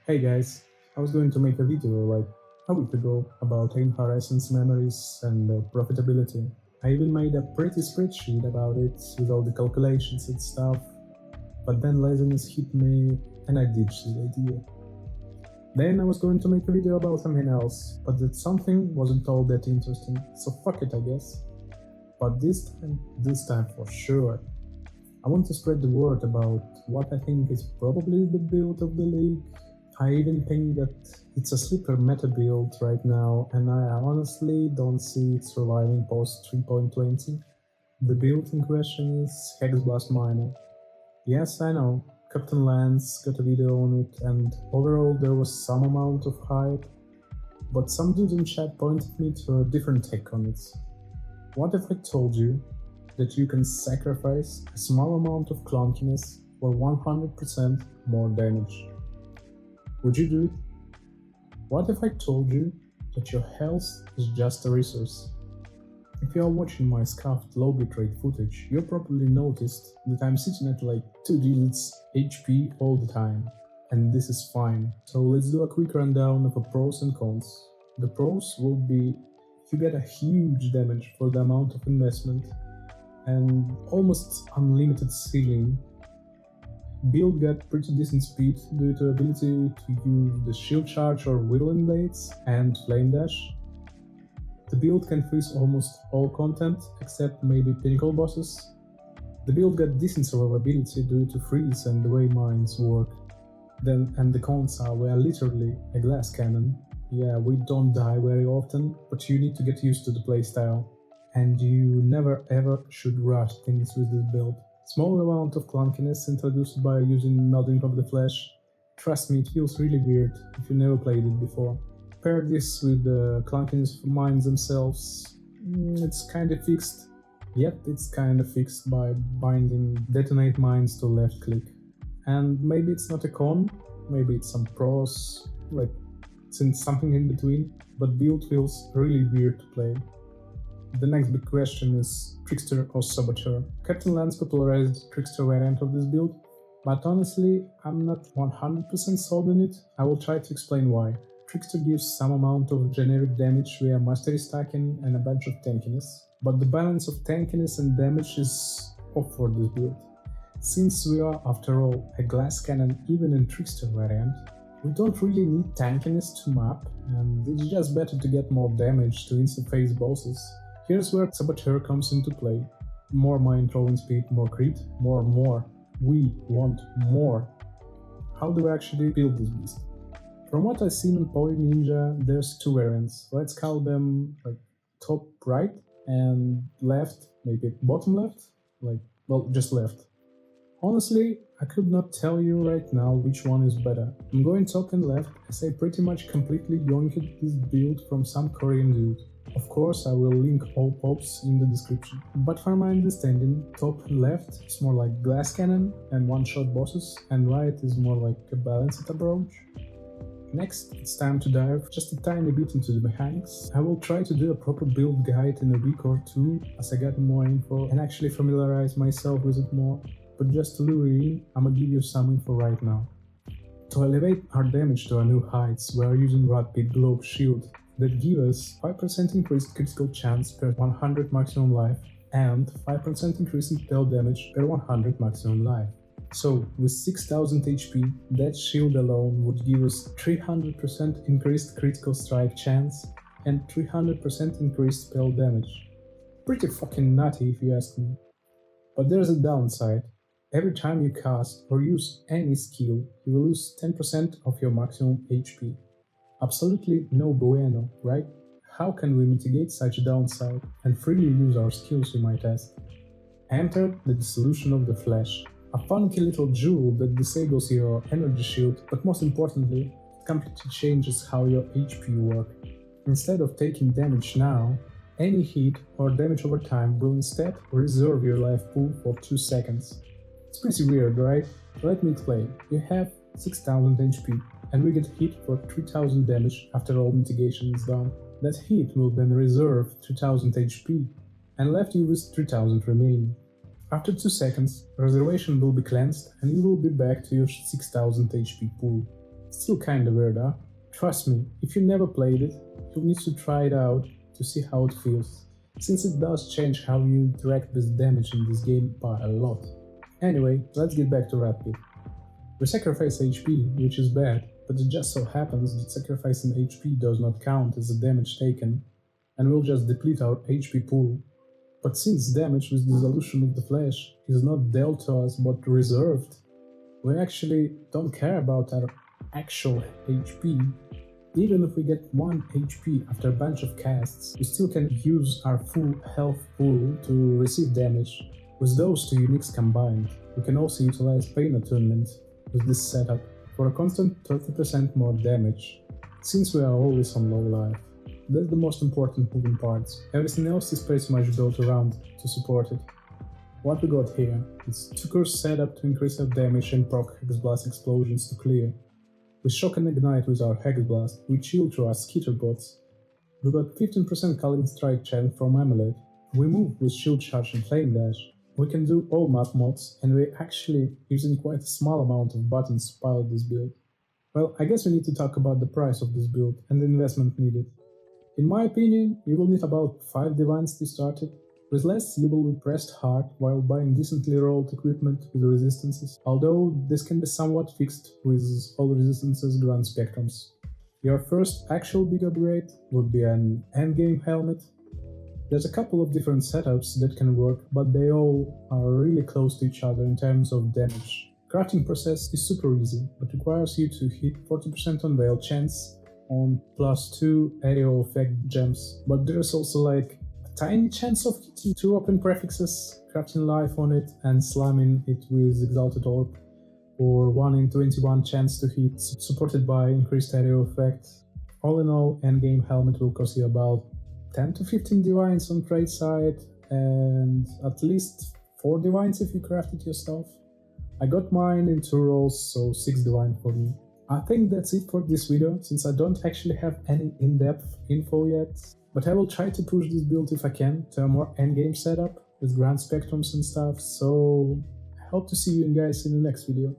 Hey guys, I was going to make a video like a week ago about inflorescence memories and profitability. I even made a pretty spreadsheet about it with all the calculations and stuff, but then laziness hit me and I ditched the idea. Then I was going to make a video about something else, but that something wasn't all that interesting, so fuck it I guess. But this time for sure, I want to spread the word about what I think is probably the build of the league. I even think that it's a sleeper meta build right now, and I honestly don't see it surviving post 3.20. The build in question is Hexblast Miner. Yes, I know, Captain Lance got a video on it, and overall there was some amount of hype, but some dude in chat pointed me to a different take on it. What if I told you that you can sacrifice a small amount of clunkiness for 100% more damage? Would you do it? What if I told you that your health is just a resource? If you are watching my scuffed low bitrate footage, you probably noticed that I'm sitting at like 2 digits HP all the time, and this is fine. So let's do a quick rundown of the pros and cons. The pros will be you get a huge damage for the amount of investment and almost unlimited ceiling. Build got pretty decent speed due to ability to use the shield charge or whirling blades and flame dash. The build can freeze almost all content except maybe pinnacle bosses. The build got decent survivability due to freeze and the way mines work. And the cons are we are literally a glass cannon. Yeah, we don't die very often, but you need to get used to the playstyle. And you never ever should rush things with this build. Small amount of clunkiness introduced by using Nodding of the Flesh. Trust me, it feels really weird if you never played it before. Pair this with the clunkiness of mines themselves, it's kinda fixed. Yet it's kinda fixed by binding detonate mines to left click. And maybe it's not a con, maybe it's some pros, like it's something in between, but build feels really weird to play. The next big question is Trickster or Saboteur. Captain Lance popularized Trickster variant of this build, but honestly, I'm not 100% sold on it. I will try to explain why. Trickster gives some amount of generic damage via mastery stacking and a bunch of tankiness, but the balance of tankiness and damage is off for this build. Since we are, after all, a glass cannon even in Trickster variant, we don't really need tankiness to map, and it's just better to get more damage to instant-phase bosses. Here's where Saboteur comes into play. More mine throwing speed, more crit, more. We want more. How do we actually build this beast? From what I've seen on Poly Ninja, there's two variants. Let's call them like top right and left, maybe bottom left? Just left. Honestly, I could not tell you right now which one is better. I'm going top and left as I pretty much completely yoinked this build from some Korean dude. Of course, I will link all pops in the description. But from my understanding, top and left is more like glass cannon and one-shot bosses, and right is more like a balanced approach. Next, it's time to dive just a tiny bit into the mechanics. I will try to do a proper build guide in a week or two as I get more info and actually familiarize myself with it more. But just to lure you in, I'ma give you some info right now. To elevate our damage to a new heights, we are using Rapid Globe Shield that give us 5% increased critical chance per 100 maximum life and 5% increase in spell damage per 100 maximum life. So with 6000 HP, that shield alone would give us 300% increased critical strike chance and 300% increased spell damage. Pretty fucking nutty if you ask me. But there's a downside. Every time you cast or use any skill, you will lose 10% of your maximum HP. Absolutely no bueno, right? How can we mitigate such a downside and freely use our skills, you might ask? Enter the Dissolution of the Flesh, a funky little jewel that disables your energy shield, but most importantly, it completely changes how your HP work. Instead of taking damage now, any hit or damage over time will instead reserve your life pool for 2 seconds. It's pretty weird, right? Let me explain. You have 6000 HP, and we get hit for 3000 damage after all mitigation is done. That hit will then reserve 3000 HP, and left you with 3000 remaining. After 2 seconds, reservation will be cleansed and you will be back to your 6000 HP pool. Still kinda weird, huh? Trust me, if you never played it, you'll need to try it out to see how it feels, since it does change how you interact with damage in this game by a lot. Anyway, let's get back to Rapid. We sacrifice HP, which is bad, but it just so happens that sacrificing HP does not count as the damage taken, and will just deplete our HP pool. But since damage with dissolution of the flesh is not dealt to us but reserved, we actually don't care about our actual HP. Even if we get 1 HP after a bunch of casts, we still can use our full health pool to receive damage. With those two uniques combined, we can also utilize Pain Attunement with this setup for a constant 30% more damage, since we are always on low life. That's the most important moving parts. Everything else is pretty much built around to support it. What we got here is 2 curse setup to increase our damage and proc Hexblast explosions to clear. We shock and ignite with our Hexblast, we chill through our Skitterbots. We got 15% Calling Strike chance from Amulet. We move with Shield Charge and Flame Dash. We can do all map mods, and we're actually using quite a small amount of buttons to pilot this build. Well, I guess we need to talk about the price of this build and the investment needed. In my opinion, you will need about 5 divines to start it. With less, you will be pressed hard while buying decently rolled equipment with resistances, although this can be somewhat fixed with all resistances Grand Spectrums. Your first actual big upgrade would be an endgame helmet. There's a couple of different setups that can work, but they all are really close to each other in terms of damage. Crafting process is super easy, but requires you to hit 40% on Veil chance on +2 aerial effect gems, but there's also like tiny chance of hitting 2 open prefixes, crafting life on it, and slamming it with Exalted Orb, or 1 in 21 chance to hit, supported by increased aerial effect. All in all, endgame helmet will cost you about 10 to 15 divines on trade side, and at least 4 divines if you craft it yourself. I got mine in 2 rolls, so 6 divine for me. I think that's it for this video, since I don't actually have any in-depth info yet. But I will try to push this build if I can to a more endgame setup with Grand Spectrums and stuff, so I hope to see you guys in the next video.